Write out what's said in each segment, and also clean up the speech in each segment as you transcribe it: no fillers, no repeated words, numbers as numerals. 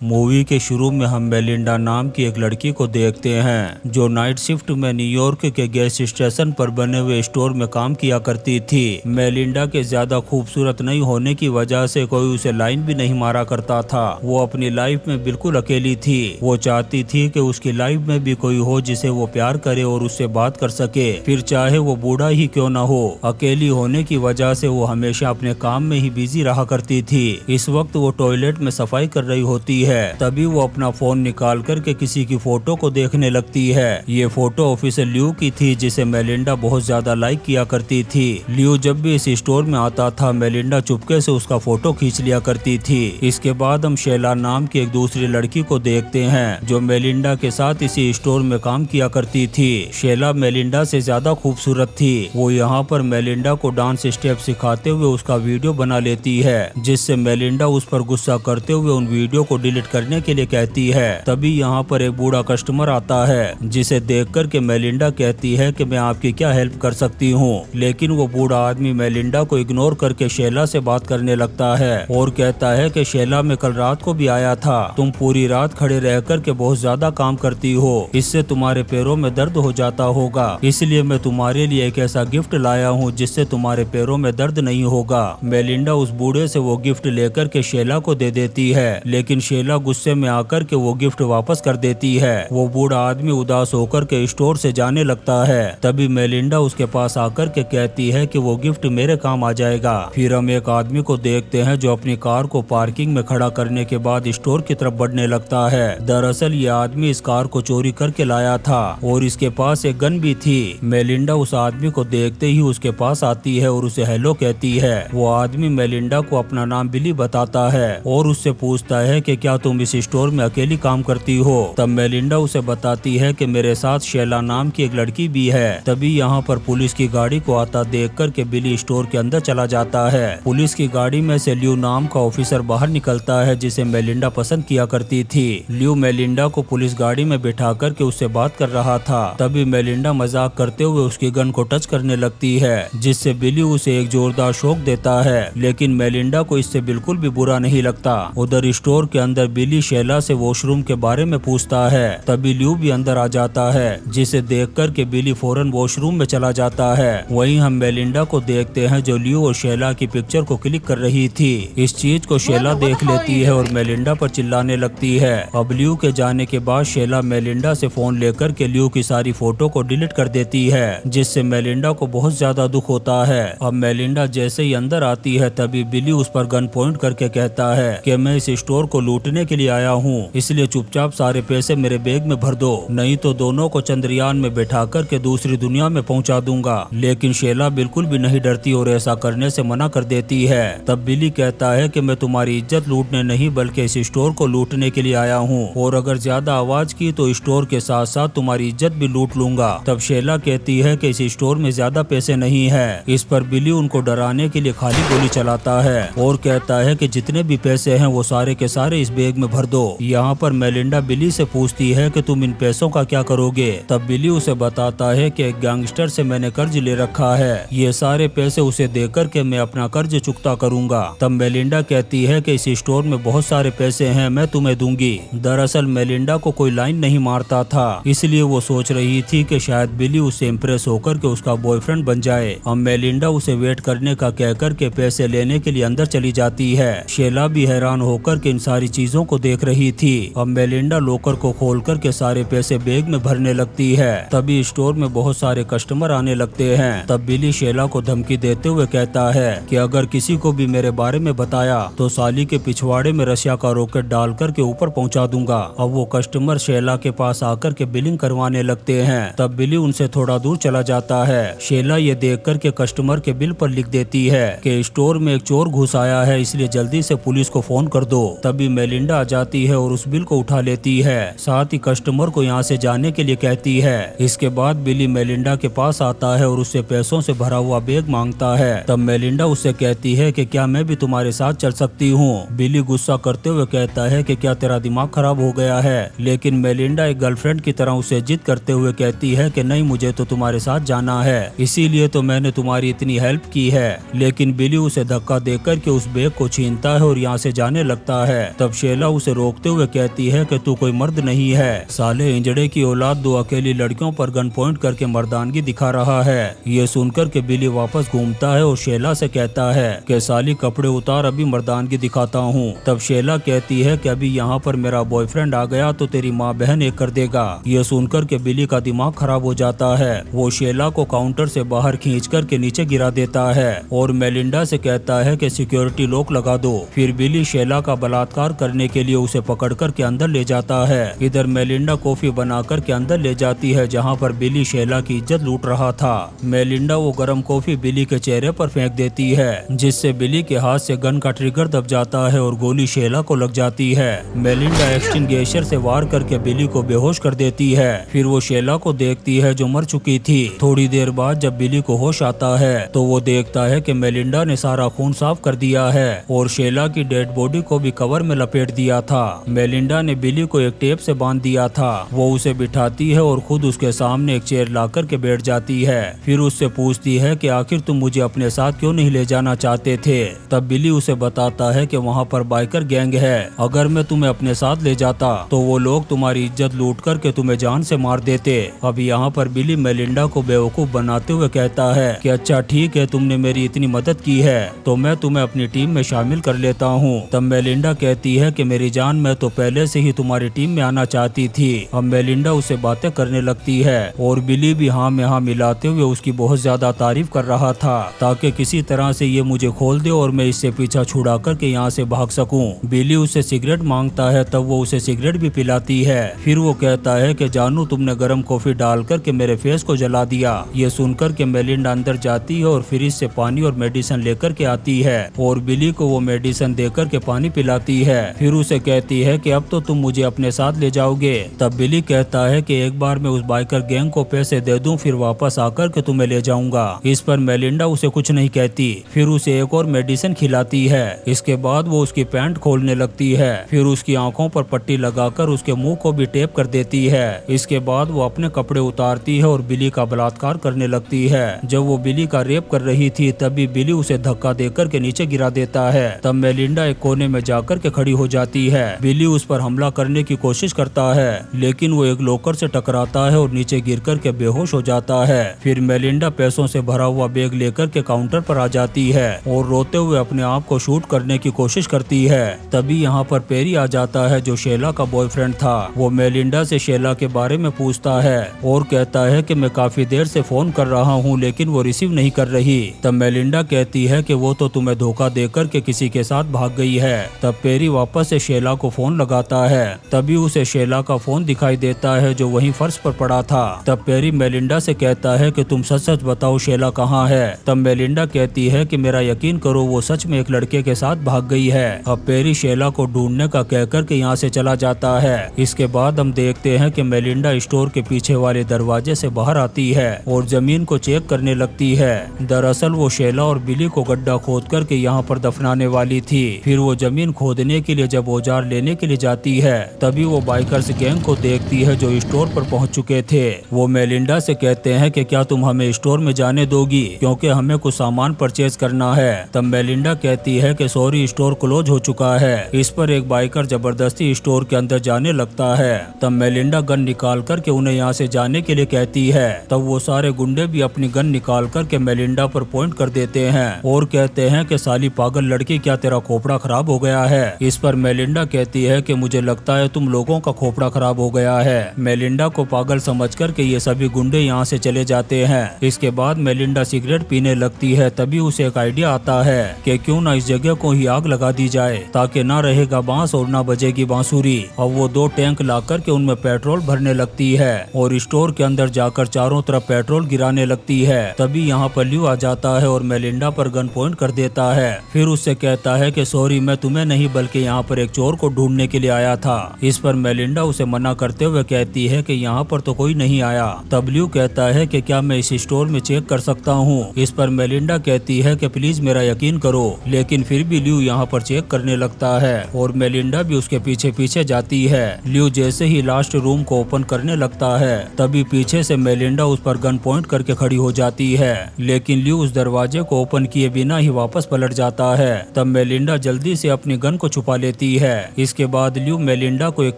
Movie के शुरू में हम मेलिंडा नाम की एक लड़की को देखते हैं जो नाइट शिफ्ट में न्यूयॉर्क के गैस स्टेशन पर बने हुए स्टोर में काम किया करती थी। मेलिंडा के ज्यादा खूबसूरत नहीं होने की वजह से कोई उसे लाइन भी नहीं मारा करता था। वो अपनी लाइफ में बिल्कुल अकेली थी। वो चाहती थी कि उसकी लाइफ में भी कोई हो जिसे वो प्यार करे और उससे बात कर सके, फिर चाहे वो बूढ़ा ही क्यों न हो। अकेली होने की वजह से वो हमेशा अपने काम में ही बिजी रहा करती थी। इस वक्त वो टॉयलेट में सफाई कर रही होती है, तभी वो अपना फोन निकाल करके किसी की फोटो को देखने लगती है। ये फोटो ऑफिसर ल्यू की थी जिसे मेलिंडा बहुत ज्यादा लाइक किया करती थी। ल्यू जब भी इस स्टोर में आता था मेलिंडा चुपके से उसका फोटो खींच लिया करती थी। इसके बाद हम शेला नाम की एक दूसरी लड़की को देखते हैं जो मेलिंडा के साथ इसी स्टोर में काम किया करती थी। शेला मेलिंडा से ज्यादा खूबसूरत थी। वो यहाँ पर मेलिंडा को डांस स्टेप सिखाते हुए उसका वीडियो बना लेती है, जिससे मेलिंडा उस पर गुस्सा करते हुए उन वीडियो को डिलीट करने के लिए कहती है। तभी यहाँ पर एक बूढ़ा कस्टमर आता है जिसे देखकर के मेलिंडा कहती है कि मैं आपकी क्या हेल्प कर सकती हूँ, लेकिन वो बूढ़ा आदमी मेलिंडा को इग्नोर करके शेला से बात करने लगता है और कहता है कि शेला मैं कल रात को भी आया था, तुम पूरी रात खड़े रह कर के बहुत ज्यादा काम करती हो, इससे तुम्हारे पैरों में दर्द हो जाता होगा, इसलिए मैं तुम्हारे लिए एक ऐसा गिफ्ट लाया हूँ जिससे तुम्हारे पैरों में दर्द नहीं होगा। मेलिंडा उस बूढ़े से वो गिफ्ट लेकर के शेला को दे देती है, लेकिन शेला गुस्से में आकर के वो गिफ्ट वापस कर देती है। वो बूढ़ा आदमी उदास होकर के स्टोर से जाने लगता है। तभी मेलिंडा उसके पास आकर के कहती है कि वो गिफ्ट मेरे काम आ जाएगा। फिर हम एक आदमी को देखते हैं जो अपनी कार को पार्किंग में खड़ा करने के बाद स्टोर की तरफ बढ़ने लगता है। दरअसल ये आदमी इस कार को चोरी करके लाया था और इसके पास एक गन भी थी। मेलिंडा उस आदमी को देखते ही उसके पास आती है और उसे हेलो कहती है। वो आदमी मेलिंडा को अपना नाम बिली बताता है और उससे पूछता है कि क्या तुम इस स्टोर में अकेली काम करती हो। तब मेलिंडा उसे बताती है कि मेरे साथ शेला नाम की एक लड़की भी है। तभी यहाँ पर पुलिस की गाड़ी को आता देख कर के बिली स्टोर के अंदर चला जाता है। पुलिस की गाड़ी में से ल्यू नाम का ऑफिसर बाहर निकलता है जिसे मेलिंडा पसंद किया करती थी। ल्यू मेलिंडा को पुलिस गाड़ी में बिठा कर के उससे बात कर रहा था। तभी मेलिंडा मजाक करते हुए उसकी गन को टच करने लगती है, जिससे बिली उसे एक जोरदार शॉक देता है, लेकिन मेलिंडा को इससे बिल्कुल भी बुरा नहीं लगता। उधर स्टोर के अंदर बिली शेला से वॉशरूम के बारे में पूछता है। तभी ल्यू भी अंदर आ जाता है, जिसे देखकर के बिली फौरन वॉशरूम में चला जाता है। वहीं हम मेलिंडा को देखते हैं जो ल्यू और शेला की पिक्चर को क्लिक कर रही थी। इस चीज को शेला देख लेती है और मेलिंडा पर चिल्लाने लगती है। अब ल्यू के जाने के बाद शेला मेलिंडा से फोन लेकर के ल्यू की सारी फोटो को डिलीट कर देती है, जिससे मेलिंडा को बहुत ज्यादा दुख होता है। अब मेलिंडा जैसे ही अंदर आती है तभी बिली उस पर गन पॉइंट करके कहता है कि मैं इस स्टोर को लूटने के लिए आया हूँ, इसलिए चुपचाप सारे पैसे मेरे बैग में भर दो, नहीं तो दोनों को चंद्रयान में बैठा कर के दूसरी दुनिया में पहुँचा दूंगा। लेकिन शेला बिल्कुल भी नहीं डरती और ऐसा करने से मना कर देती है। तब बिली कहता है कि मैं तुम्हारी इज्जत लूटने नहीं बल्कि इस स्टोर को लूटने के लिए आया हूँ, और अगर ज्यादा आवाज की तो स्टोर के साथ साथ तुम्हारी इज्जत भी लूट लूंगा। तब शेला कहती है कि इस स्टोर में ज्यादा पैसे नहीं है। इस पर बिली उनको डराने के लिए खाली गोली चलाता है और कहता है कि जितने भी पैसे हैं वो सारे के सारे इस बैग में भर दो। यहाँ पर मेलिंडा बिली से पूछती है कि तुम इन पैसों का क्या करोगे। तब बिली उसे बताता है कि एक गैंगस्टर से मैंने कर्ज ले रखा है, ये सारे पैसे उसे देकर के मैं अपना कर्ज चुकता करूंगा। तब मेलिंडा कहती है कि इस स्टोर में बहुत सारे पैसे हैं, मैं तुम्हें दूंगी। दरअसल मेलिंडा को कोई लाइन नहीं मारता था, इसलिए वो सोच रही थी कि शायद बिली उससे इम्प्रेस होकर के उसका बॉयफ्रेंड बन जाए। अब मेलिंडा उसे वेट करने का कहकर के पैसे लेने के लिए अंदर चली जाती है। शेला भी हैरान होकर के इन सारी चीजों को देख रही थी। अब मेलिंडा लॉकर को खोल कर के सारे पैसे बैग में भरने लगती है। तभी स्टोर में बहुत सारे कस्टमर आने लगते हैं। तब बिली शेला को धमकी देते हुए कहता है कि अगर किसी को भी मेरे बारे में बताया तो साली के पिछवाड़े में रशिया का रॉकेट डाल कर के ऊपर पहुंचा दूंगा। अब वो कस्टमर शेला के पास आकर के बिलिंग करवाने लगते हैं। तब बिली उनसे थोड़ा दूर चला जाता है। शेला ये देख कर के कस्टमर के बिल पर लिख देती है कि स्टोर में एक चोर घुस आया है, इसलिए जल्दी से पुलिस को फोन कर दो। तभी मेलिंडा आ जाती है और उस बिल को उठा लेती है, साथ ही कस्टमर को यहाँ से जाने के लिए कहती है। इसके बाद बिली मेलिंडा के पास आता है और उससे पैसों से भरा हुआ बैग मांगता है। तब मेलिंडा उससे कहती है कि क्या मैं भी तुम्हारे साथ चल सकती हूँ। बिली गुस्सा करते हुए कहता है कि क्या तेरा दिमाग खराब हो गया है, लेकिन मेलिंडा एक गर्लफ्रेंड की तरह उसे जिद करते हुए कहती है कि नहीं, मुझे तो तुम्हारे साथ जाना है, इसीलिए तो मैंने तुम्हारी इतनी हेल्प की है। लेकिन बिली उसे धक्का देकर के उस बैग को छीनता है और यहाँ से जाने लगता है। तब शेला उसे रोकते हुए कहती है कि तू कोई मर्द नहीं है, साले इंजड़े की औलाद दो अकेली लड़कियों पर गन पॉइंट करके मर्दानगी दिखा रहा है। ये सुनकर के बिली वापस घूमता है और शेला से कहता है कि साली कपड़े उतार, अभी मर्दानगी दिखाता हूँ। तब शेला कहती है कि अभी यहाँ पर मेरा बॉयफ्रेंड आ गया तो तेरी माँ बहन एक कर देगा। ये सुनकर के बिली का दिमाग खराब हो जाता है। वो शेला को काउंटर से बाहर खींच कर के नीचे गिरा देता है और मेलिंडा से कहता है कि सिक्योरिटी लॉक लगा दो। फिर बिली शेला का बलात्कार करने के लिए उसे पकड़ कर के अंदर ले जाता है। इधर मेलिंडा कॉफी बनाकर के अंदर ले जाती है जहाँ पर बिली शेला की इज्जत लूट रहा था। मेलिंडा वो गर्म कॉफी बिली के चेहरे पर फेंक देती है जिससे बिली के हाथ से गन का ट्रिगर दब जाता है और गोली शेला को लग जाती है। मेलिंडा एक्सटिंग्विशर से वार करके बिली को बेहोश कर देती है। फिर वो शेला को देखती है जो मर चुकी थी। थोड़ी देर बाद जब बिली को होश आता है तो वो देखता है कि मेलिंडा ने सारा खून साफ कर दिया है और शेला की डेड बॉडी को भी कवर में लपेट दिया था। मेलिंडा ने बिली को एक टेप से बांध दिया था। वो उसे बिठाती है और खुद उसके सामने एक चेयर ला कर के बैठ जाती है। फिर उससे पूछती है कि आखिर तुम मुझे अपने साथ क्यों नहीं ले जाना चाहते थे। तब बिली उसे बताता है कि वहाँ पर बाइकर गैंग है, अगर मैं तुम्हें अपने साथ ले जाता तो वो लोग तुम्हारी इज्जत लूट करके तुम्हें जान से मार देते। अब यहाँ पर बिली मेलिंडा को बेवकूफ बनाते हुए कहता है कि अच्छा ठीक है, तुमने मेरी इतनी मदद की है तो मैं तुम्हें अपनी टीम में शामिल कर लेता हूँ। तब मेलिंडा कहती है कि मेरी जान, मैं तो पहले से ही तुम्हारी टीम में आना चाहती थी। अब मेलिंडा उससे बातें करने लगती है और बिली भी हाँ में हाँ मिलाते हुए उसकी बहुत ज्यादा तारीफ कर रहा था ताकि किसी तरह से ये मुझे खोल दे और मैं इससे पीछा छुड़ा करके यहाँ से भाग सकूं। बिली उससे सिगरेट मांगता है, तब वो उसे सिगरेट भी पिलाती है। फिर वो कहता है कि जानू, तुमने गर्म कॉफी डाल करके मेरे फेस को जला दिया। ये सुनकर के मेलिंडा अंदर जाती है और फ्रिज से पानी और मेडिसिन लेकर के आती है और बिली को वो मेडिसिन देकर के पानी पिलाती है। फिर उसे कहती है कि अब तो तुम मुझे अपने साथ ले जाओगे। तब बिली कहता है कि एक बार मैं उस बाइकर गैंग को पैसे दे दूं, फिर वापस आकर के तुम्हें ले जाऊंगा। इस पर मेलिंडा उसे कुछ नहीं कहती। फिर उसे एक और मेडिसिन खिलाती है। इसके बाद वो उसकी पैंट खोलने लगती है। फिर उसकी आंखों पर पट्टी लगाकर उसके मुंह को भी टेप कर देती है। इसके बाद वो अपने कपड़े उतारती है और बिली का बलात्कार करने लगती है। जब वो बिली का रेप कर रही थी तभी बिली उसे धक्का देकर के नीचे गिरा देता है। तब मेलिंडा एक कोने में जाकर के खड़ी हो जाती है। बिली उस पर हमला करने की कोशिश करता है लेकिन वो एक लॉकर से टकराता है और नीचे गिरकर के बेहोश हो जाता है। फिर मेलिंडा पैसों से भरा हुआ बैग लेकर के काउंटर पर आ जाती है और रोते हुए अपने आप को शूट करने की कोशिश करती है। तभी यहाँ पर पेरी आ जाता है जो शेला का बॉयफ्रेंड था। वो मेलिंडा से शेला के बारे में पूछता है और कहता है कि मैं काफी देर से फोन कर रहा हूँ लेकिन वो रिसीव नहीं कर रही। तब मेलिंडा कहती है कि वो तो तुम्हें धोखा देकर के किसी के साथ भाग गई है। तब पेरी वापस से शेला को फोन लगाता है। तभी उसे शेला का फोन दिखाई देता है जो वहीं फर्श पर पड़ा था। तब पेरी मेलिंडा से कहता है कि तुम सच सच बताओ शेला कहाँ है। तब मेलिंडा कहती है कि मेरा यकीन करो, वो सच में एक लड़के के साथ भाग गई है। अब पेरी शेला को ढूंढने का कहकर के यहाँ से चला जाता है। इसके बाद हम देखते हैं कि मेलिंडा स्टोर के पीछे वाले दरवाजे से बाहर आती है और जमीन को चेक करने लगती है। दरअसल वो शेला और बिली को गड्ढा खोद करके यहाँ पर दफनाने वाली थी। फिर वो जमीन खोदने के लिए जब औजार लेने के लिए जाती है तभी वो बाइकर्स गैंग को देखती है जो स्टोर पर पहुंच चुके थे। वो मेलिंडा से कहते हैं कि क्या तुम हमें स्टोर में जाने दोगी क्योंकि हमें कुछ सामान परचेज करना है। तब मेलिंडा कहती है कि सॉरी, स्टोर क्लोज हो चुका है। इस पर एक बाइकर जबरदस्ती स्टोर के अंदर जाने लगता है। तब मेलिंडा गन निकाल करके उन्हें यहाँ से जाने के लिए कहती है। तब वो सारे गुंडे भी अपनी गन निकाल करके मेलिंडा पर पॉइंट कर देते हैं और कहते हैं कि साली पागल लड़की, क्या तेरा खोपड़ा खराब हो गया है। इस पर मेलिंडा कहती है कि मुझे लगता है तुम लोगों का खोपड़ा खराब हो गया है। मेलिंडा को पागल समझ करके ये सभी गुंडे यहाँ से चले जाते हैं। इसके बाद मेलिंडा सिगरेट पीने लगती है। तभी उसे एक आइडिया आता है कि क्यों ना इस जगह को ही आग लगा दी जाए ताकि ना रहेगा बांस और ना बजेगी बांसुरी। अब वो 2 टैंक ला करके उनमें पेट्रोल भरने लगती है और स्टोर के अंदर जाकर चारों तरफ पेट्रोल गिराने लगती है। तभी यहाँ पर ल्यू आ जाता है और मेलिंडा पर गन पॉइंट कर देता है। फिर उससे कहता है कि सॉरी, मैं तुम्हें नहीं बल्कि यहाँ पर एक चोर को ढूंढने के लिए आया था। इस पर मेलिंडा उसे मना करते हुए कहती है कि यहाँ पर तो कोई नहीं आया। तब ल्यू कहता है कि क्या मैं इस स्टोर में चेक कर सकता हूँ। इस पर मेलिंडा कहती है कि प्लीज मेरा यकीन करो, लेकिन फिर भी ल्यू यहाँ पर चेक करने लगता है और मेलिंडा भी उसके पीछे पीछे जाती है। ल्यू जैसे ही लास्ट रूम को ओपन करने लगता है तभी पीछे से मेलिंडा उस पर गन पॉइंट करके खड़ी हो जाती है, लेकिन ल्यू उस दरवाजे को ओपन किए बिना ही वापस पलट जाता है। तब मेलिंडा जल्दी से अपनी गन को छुपा लेती देती है। इसके बाद लियो मेलिंडा को एक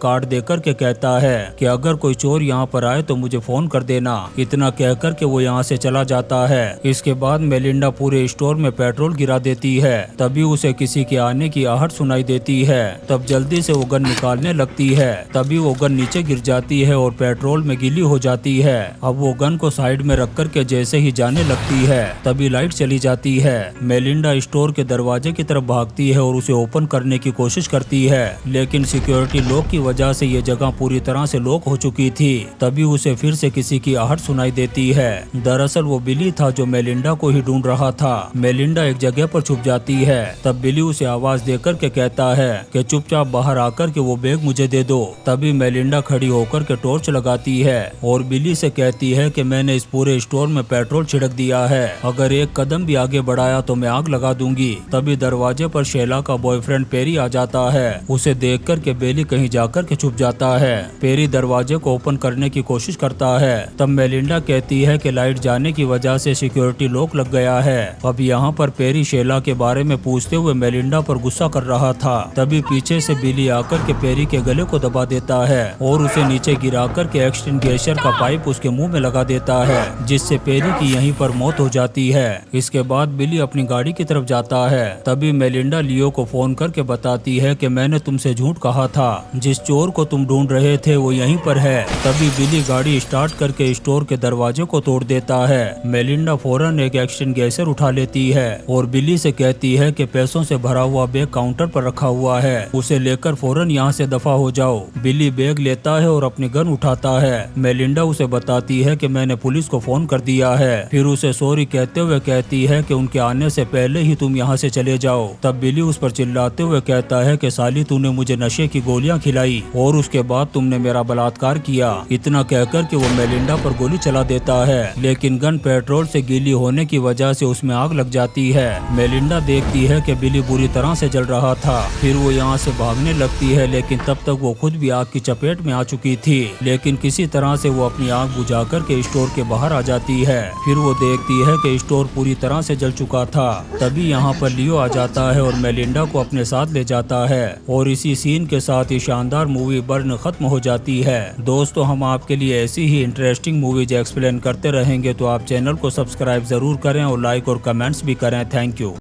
कार्ड देकर के कहता है कि अगर कोई चोर यहाँ पर आए तो मुझे फोन कर देना। इतना कहकर के वो यहाँ से चला जाता है। इसके बाद मेलिंडा पूरे स्टोर में पेट्रोल गिरा देती है। तभी उसे किसी के आने की आहट सुनाई देती है। तब जल्दी से वो गन निकालने लगती है। तभी वो गन नीचे गिर जाती है और पेट्रोल में गीली हो जाती है। अब वो गन को साइड में रख कर के जैसे ही जाने लगती है तभी लाइट चली जाती है। मेलिंडा स्टोर के दरवाजे की तरफ भागती है और उसे ओपन करने की कोशिश करती है, लेकिन सिक्योरिटी लॉक की वजह से ये जगह पूरी तरह से लॉक हो चुकी थी। तभी उसे फिर से किसी की आहट सुनाई देती है। दरअसल वो बिली था जो मेलिंडा को ही ढूंढ रहा था। मेलिंडा एक जगह पर छुप जाती है। तब बिली उसे आवाज देकर के कहता है कि चुपचाप बाहर आकर के वो बैग मुझे दे दो। तभी मेलिंडा खड़ी होकर के टॉर्च लगाती है और बिली से कहती है कि मैंने इस पूरे स्टोर में पेट्रोल छिड़क दिया है, अगर एक कदम भी आगे बढ़ाया तो मैं आग लगा दूंगी। तभी दरवाजे पर शेला का बॉयफ्रेंड पेरी आ जाता है। उसे देखकर के बेली कहीं जाकर के छुप जाता है। पेरी दरवाजे को ओपन करने की कोशिश करता है। तब मेलिंडा कहती है कि लाइट जाने की वजह से सिक्योरिटी लॉक लग गया है। अब यहाँ पर पेरी शेला के बारे में पूछते हुए मेलिंडा पर गुस्सा कर रहा था। तभी पीछे से बिली आकर के पेरी के गले को दबा देता है और उसे नीचे गिराकर के एक्सटिंग्विशर का पाइप उसके मुंह में लगा देता है, जिससे पेरी की यहीं पर मौत हो जाती है। इसके बाद बिली अपनी गाड़ी की तरफ जाता है। तभी मेलिंडा लियो को फोन करके बताती है कि मैंने तुमसे झूठ कहा था, जिस चोर को तुम ढूंढ रहे थे वो यहीं पर है। तभी बिली गाड़ी स्टार्ट करके स्टोर के दरवाजे को तोड़ देता है। मेलिंडा फौरन एक एक्सटिंग्विशर उठा लेती है और बिली से कहती है कि पैसों से भरा हुआ बैग काउंटर पर रखा हुआ है, उसे लेकर फौरन यहाँ से दफा हो जाओ। बिली बैग लेता है और अपनी गन उठाता है। मेलिंडा उसे बताती है कि मैंने पुलिस को फोन कर दिया है। फिर उसे सॉरी कहते हुए कहती है कि उनके आने से पहले ही तुम यहाँ से चले जाओ। तब बिली उस पर चिल्लाते हुए कहता है कि साली तूने मुझे नशे की गोलियां खिलाई और उसके बाद तुमने मेरा बलात्कार किया। इतना कहकर के वो मेलिंडा पर गोली चला देता है, लेकिन गन पेट्रोल से गीली होने की वजह से उसमें आग लग जाती है। मेलिंडा देखती है कि बिली बुरी तरह से जल रहा था। फिर वो यहाँ से भागने लगती है, लेकिन तब तक वो खुद भी आग की चपेट में आ चुकी थी। लेकिन किसी तरह से वो अपनी आग बुझाकर के स्टोर के बाहर आ जाती है। फिर वो देखती है कि स्टोर पूरी तरह से जल चुका था। तभी यहाँ पर लियो आ जाता है और मेलिंडा को अपने साथ ले जाता है और इसी सीन के साथ ही शानदार मूवी बर्न खत्म हो जाती है। दोस्तों, हम आपके लिए ऐसी ही इंटरेस्टिंग मूवीज एक्सप्लेन करते रहेंगे, तो आप चैनल को सब्सक्राइब जरूर करें और लाइक और कमेंट्स भी करें। Thank you.